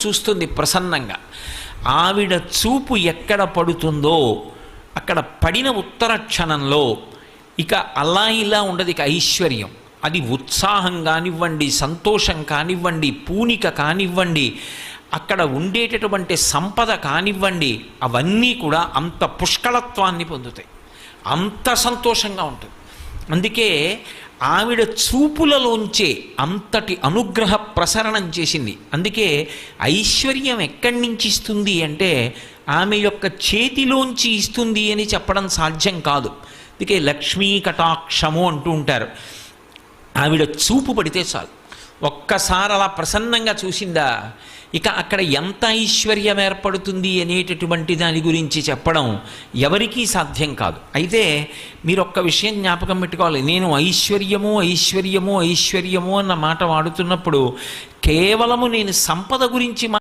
చూస్తుంది ప్రసన్నంగా. ఆవిడ చూపు ఎక్కడ పడుతుందో అక్కడ పడిన ఉత్తర క్షణంలో ఇక అలా ఇలా ఉండదు. ఇక ఐశ్వర్యం, అది ఉత్సాహం కానివ్వండి, సంతోషం కానివ్వండి, పూనిక కానివ్వండి, అక్కడ ఉండేటటువంటి సంపద కానివ్వండి, అవన్నీ కూడా అంత పుష్కళత్వాన్ని పొందుతాయి, అంత సంతోషంగా ఉంటుంది. అందుకే ఆవిడ చూపులలోంచే అంతటి అనుగ్రహ ప్రసరణం చేసింది. అందుకే ఐశ్వర్యం ఎక్కడి నుంచి ఇస్తుంది అంటే ఆమె యొక్క చేతిలోంచి ఇస్తుంది అని చెప్పడం సాధ్యం కాదు. అందుకే లక్ష్మీ కటాక్షము అంటూ ఉంటారు. ఆవిడ చూపు పడితే చాలు, ఒక్కసారి అలా ప్రసన్నంగా చూసిందా ఇక అక్కడ ఎంత ఐశ్వర్యం ఏర్పడుతుంది అనేటటువంటి దాని గురించి చెప్పడం ఎవరికీ సాధ్యం కాదు. అయితే మీరు ఒక్క విషయం జ్ఞాపకం పెట్టుకోవాలి. నేను ఐశ్వర్యము ఐశ్వర్యము ఐశ్వర్యము అన్న మాట వాడుతున్నప్పుడు కేవలము నేను సంపద గురించి